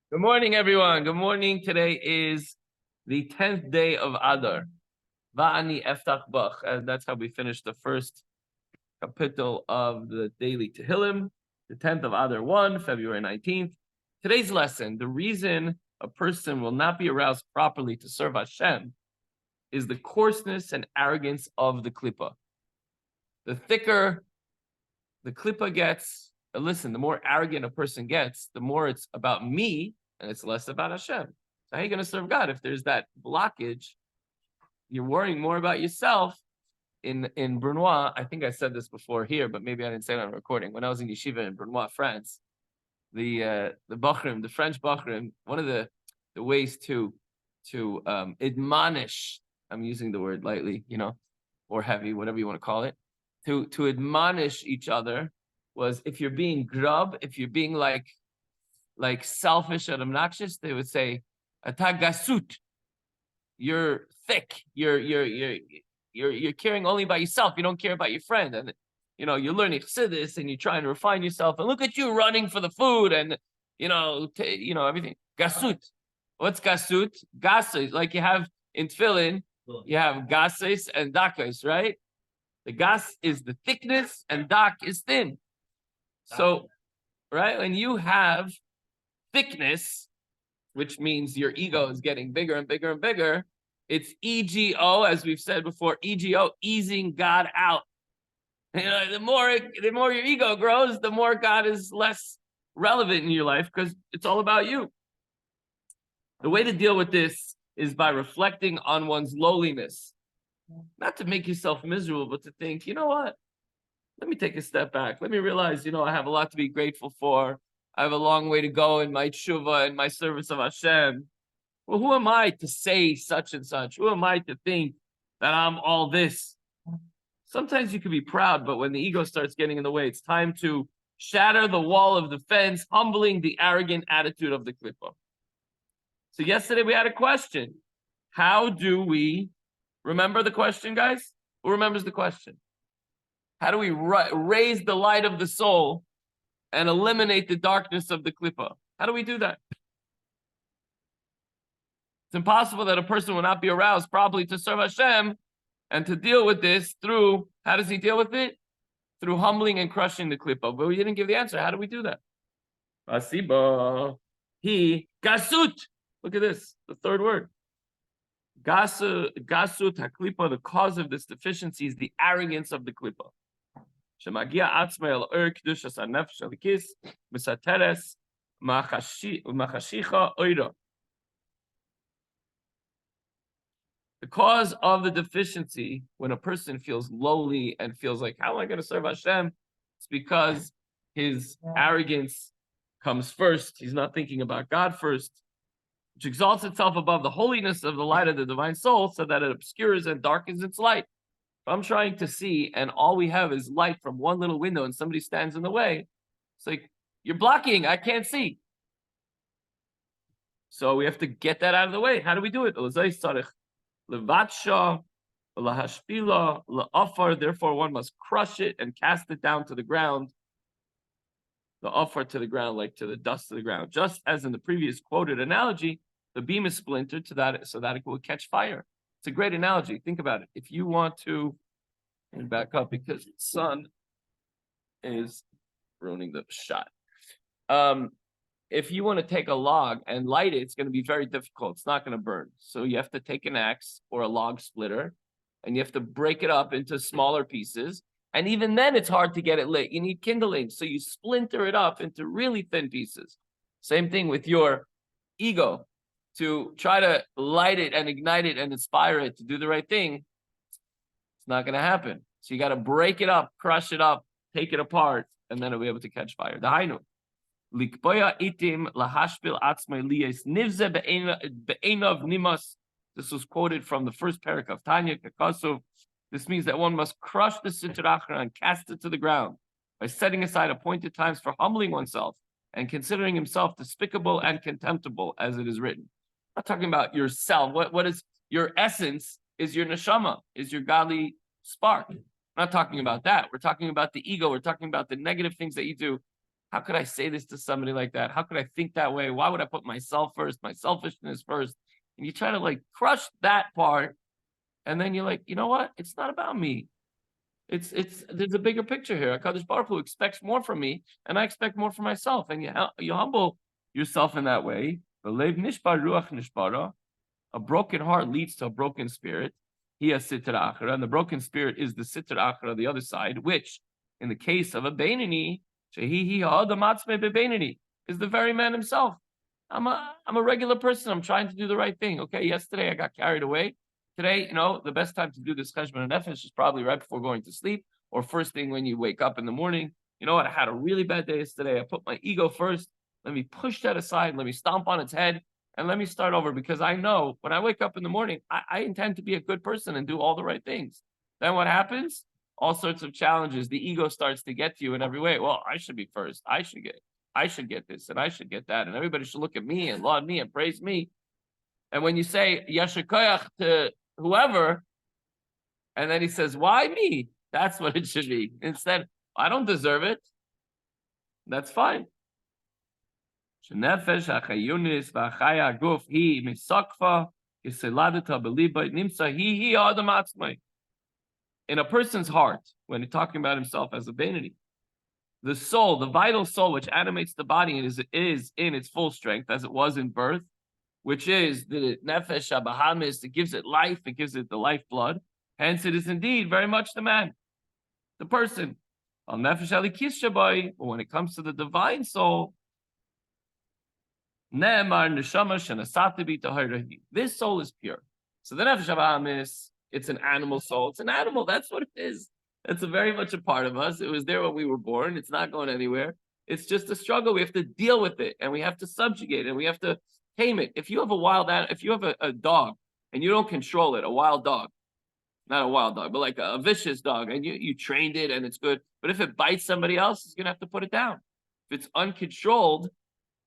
Good morning, everyone. Good morning. Today is the 10th day of Adar. Va'ani eftach bach. And that's how we finish the first kapitel of the daily Tehillim, the 10th of Adar 1, February 19th. Today's lesson, the reason a person will not be aroused properly to serve Hashem is the coarseness and arrogance of the klippa. The thicker the klippa gets, listen, the more arrogant a person gets, the more it's about me and it's less about Hashem. So how are you going to serve God if there's that blockage? You're worrying more about yourself. In Brunois, I think I said this before here, but maybe I didn't say it on recording. When I was in yeshiva in Brunois, France, the Bachrim, the French Bachrim, one of the ways to admonish, I'm using the word lightly, or heavy, whatever you want to call it, to admonish each other was if you're being grub, if you're being like selfish and obnoxious, they would say, "Ata gasut," you're thick, you're caring only about yourself. You don't care about your friend, and you're learning chassidus and you're trying to refine yourself. And look at you running for the food, and everything. Gasut. What's gasut? Gases, like you have in tefillin, you have gases and dakas, right? The gas is the thickness, and dak is thin. So, right, when you have thickness, which means your ego is getting bigger and bigger and bigger, it's ego, as we've said before, ego, easing God out. The more your ego grows, the more God is less relevant in your life because it's all about you. The way to deal with this is by reflecting on one's lowliness. Not to make yourself miserable, but to think, you know what? Let me take a step back. Let me realize, I have a lot to be grateful for. I have a long way to go in my tshuva and my service of Hashem. Well, who am I to say such and such? Who am I to think that I'm all this? Sometimes you can be proud, but when the ego starts getting in the way, it's time to shatter the wall of defense, humbling the arrogant attitude of the klippa. So yesterday we had a question. How do we remember the question, guys? Who remembers the question? How do we raise the light of the soul and eliminate the darkness of the klippa? How do we do that? It's impossible that a person will not be aroused properly to serve Hashem and to deal with this through, how does he deal with it? Through humbling and crushing the klippa. But we didn't give the answer. How do we do that? Asiba. Gasut. Look at this, the third word. Gasut haklippa, the cause of this deficiency is the arrogance of the klippa. Shemagia atzma el kedushas hanefesh alikis misateres machashicha oira. The cause of the deficiency, when a person feels lowly and feels like, how am I going to serve Hashem? It's because his arrogance comes first. He's not thinking about God first, which exalts itself above the holiness of the light of the divine soul so that it obscures and darkens its light. If I'm trying to see and all we have is light from one little window and somebody stands in the way, it's like, you're blocking, I can't see. So we have to get that out of the way. How do we do it? Levatsha, lahashpila, laafar. Therefore, one must crush it and cast it down to the ground. The afar to the ground, like to the dust of the ground. Just as in the previous quoted analogy, the beam is splintered so that it will catch fire. It's a great analogy. Think about it. If you want to, and back up because the sun is ruining the shot. If you want to take a log and light it, it's going to be very difficult. It's not going to burn. So you have to take an axe or a log splitter, and you have to break it up into smaller pieces. And even then, it's hard to get it lit. You need kindling. So you splinter it up into really thin pieces. Same thing with your ego. To try to light it and ignite it and inspire it to do the right thing, it's not going to happen. So you got to break it up, crush it up, take it apart, and then it'll be able to catch fire. The Hainu. This was quoted from the first parak of Tanya. This means that one must crush the Sitra Achra and cast it to the ground by setting aside appointed times for humbling oneself and considering himself despicable and contemptible, as it is written. I'm not talking about yourself. What is your essence? Is your neshama, is your godly spark. I'm not talking about that. We're talking about the ego. We're talking about the negative things that you do. How could I say this to somebody like that? How could I think that way? Why would I put myself first, my selfishness first? And you try to like crush that part. And then you're like, you know what? It's not about me. It's there's a bigger picture here. HaKadosh Baruch Hu expects more from me, and I expect more from myself. And you humble yourself in that way. Belev nishbar ruach nishbara. A broken heart leads to a broken spirit. He has sitra achra, and the broken spirit is the sitra achra, the other side, which, in the case of a beinani, shehi ha'adam atzmei bebeinani, is the very man himself. I'm a regular person. I'm trying to do the right thing. Okay, yesterday I got carried away. Today, the best time to do this cheshbon nefesh is probably right before going to sleep or first thing when you wake up in the morning. You know what? I had a really bad day yesterday. I put my ego first. Let me push that aside. Let me stomp on its head and let me start over, because I know when I wake up in the morning, I intend to be a good person and do all the right things. Then what happens? All sorts of challenges. The ego starts to get to you in every way. Well, I should be first. I should get this and I should get that. And everybody should look at me and laud me and praise me. And when you say yasher koyach to whoever, and then he says, why me? That's what it should be. Instead, I don't deserve it. That's fine. In a person's heart, when he's talking about himself as a beinani, the soul, the vital soul which animates the body is in its full strength as it was in birth, which is the nefesh habahamis. It gives it life, it gives it the lifeblood. Hence, it is indeed very much the man, the person. But when it comes to the divine soul, this soul is pure. So the nefesh habahamis, it's an animal soul. It's an animal. That's what it is. It's very much a part of us. It was there when we were born. It's not going anywhere. It's just a struggle. We have to deal with it, and we have to subjugate it, and we have to tame it. If you have if you have a dog and you don't control it, a wild dog, not a wild dog, but like a vicious dog, and you trained it and it's good, but if it bites somebody else, it's gonna have to put it down. If it's uncontrolled,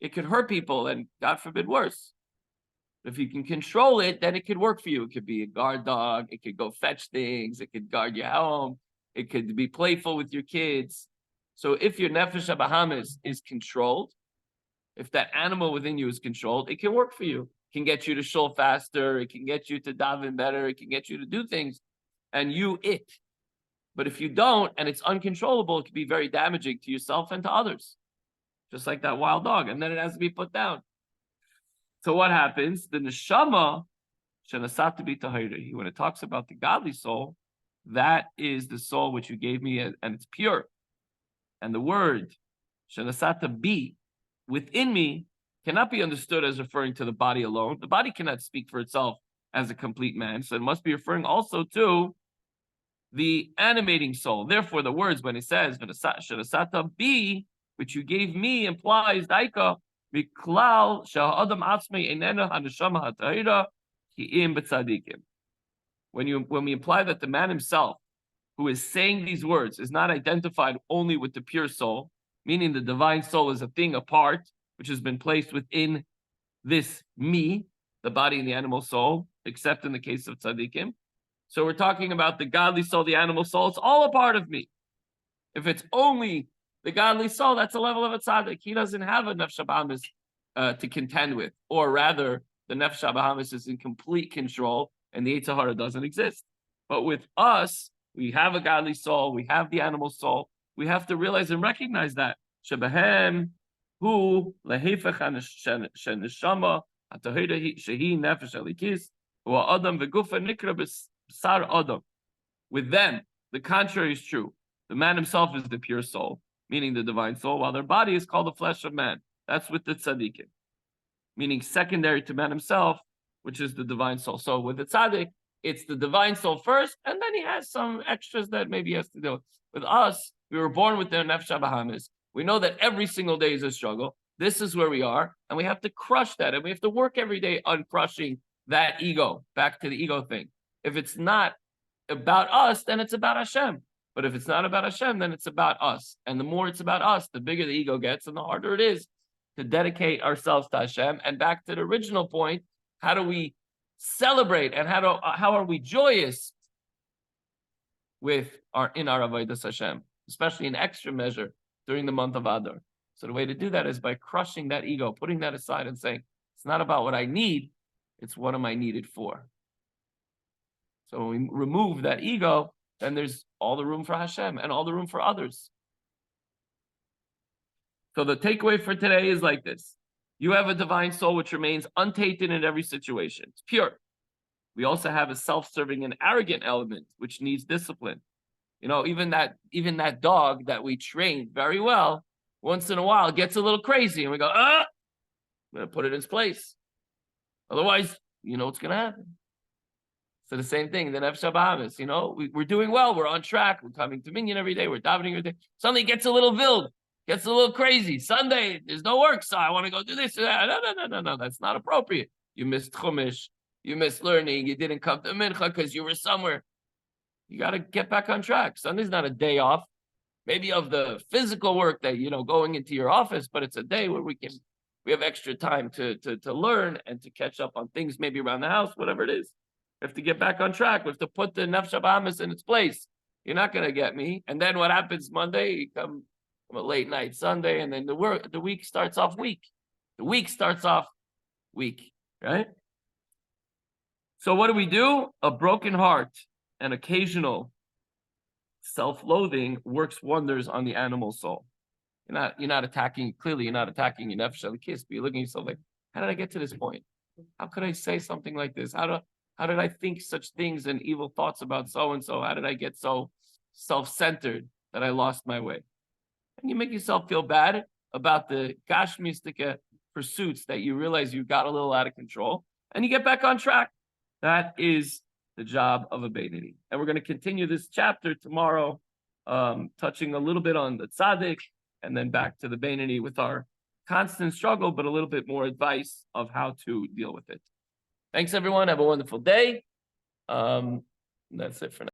it could hurt people, and God forbid worse. If you can control it, then it could work for you. It could be a guard dog. It could go fetch things. It could guard your home. It could be playful with your kids. So if your nefesh habahamis is controlled, if that animal within you is controlled, it can work for you. It can get you to shul faster. It can get you to daven better. It can get you to do things, and it. But if you don't, and it's uncontrollable, it can be very damaging to yourself and to others, just like that wild dog. And then it has to be put down. So what happens? The neshama, when it talks about the godly soul, that is the soul which you gave me, and it's pure. And the word shenasata bi, within me, cannot be understood as referring to the body alone. The body cannot speak for itself as a complete man, so it must be referring also to the animating soul. Therefore, the words, when it says shenasata bi, which you gave me, implies daika miklal sha'adam atzmei enena haneshama hatayra ki'im b'tzadikim. When we imply that the man himself, who is saying these words, is not identified only with the pure soul, meaning the divine soul is a thing apart, which has been placed within this me, the body and the animal soul, except in the case of tzaddikim. So we're talking about the godly soul, the animal soul. It's all a part of me. If it's only the godly soul, that's a level of a tzaddik. He doesn't have a nefesh habahamis to contend with, or rather, the nefesh habahamis is in complete control, and the Yetzer Hara doesn't exist. But with us, we have a godly soul, we have the animal soul. We have to realize and recognize that. Shebehem hu lehefech haneshama atahira shehi nefesh alikis hu adam v'gufa nikra b'sar adam. With them, the contrary is true. The man himself is the pure soul, meaning the divine soul, while their body is called the flesh of man. That's with the tzaddikim, meaning secondary to man himself, which is the divine soul. So with the tzaddik, it's the divine soul first, and then he has some extras that maybe he has to do. With us, we were born with their nefesh habahamis. We know that every single day is a struggle. This is where we are, and we have to crush that, and we have to work every day on crushing that ego, back to the ego thing. If it's not about us, then it's about Hashem. But if it's not about Hashem, then it's about us. And the more it's about us, the bigger the ego gets, and the harder it is to dedicate ourselves to Hashem. And back to the original point, how do we celebrate, and how are we joyous in our avodas Hashem, especially in extra measure during the month of Adar? So the way to do that is by crushing that ego, putting that aside and saying, it's not about what I need, it's what am I needed for. So when we remove that ego, then there's all the room for Hashem and all the room for others. So the takeaway for today is like this. You have a divine soul which remains untainted in every situation. It's pure. We also have a self-serving and arrogant element which needs discipline. You know, even that dog that we trained very well, once in a while gets a little crazy and we go, I'm going to put it in its place. Otherwise, you know what's going to happen. So the same thing, the Nefesh HaBahamis, you know, we're doing well, we're on track, we're coming to Minyan every day, we're davening every day. Suddenly it gets a little wild, gets a little crazy. Sunday, there's no work, so I want to go do this or that. No, that's not appropriate. You missed Chumash, you missed learning, you didn't come to Mincha because you were somewhere. You got to get back on track. Sunday's not a day off, maybe of the physical work that, you know, going into your office, but it's a day where we have extra time to learn and to catch up on things maybe around the house, whatever it is. We have to get back on track. We have to put the Nefesh HaBahamis in its place. You're not going to get me. And then what happens Monday? You come a late night Sunday, and then the week starts off weak. The week starts off weak, right? So what do? A broken heart and occasional self-loathing works wonders on the animal soul. You're not attacking, clearly you're not attacking your Nefesh HaLekis, but you're looking at yourself like, how did I get to this point? How could I say something like this? How did I think such things and evil thoughts about so-and-so? How did I get so self-centered that I lost my way? And you make yourself feel bad about the Gashmistika pursuits that you realize you got a little out of control, and you get back on track. That is the job of a Beinoni. And we're going to continue this chapter tomorrow, touching a little bit on the Tzaddik, and then back to the Beinoni with our constant struggle, but a little bit more advice of how to deal with it. Thanks, everyone. Have a wonderful day. That's it for now.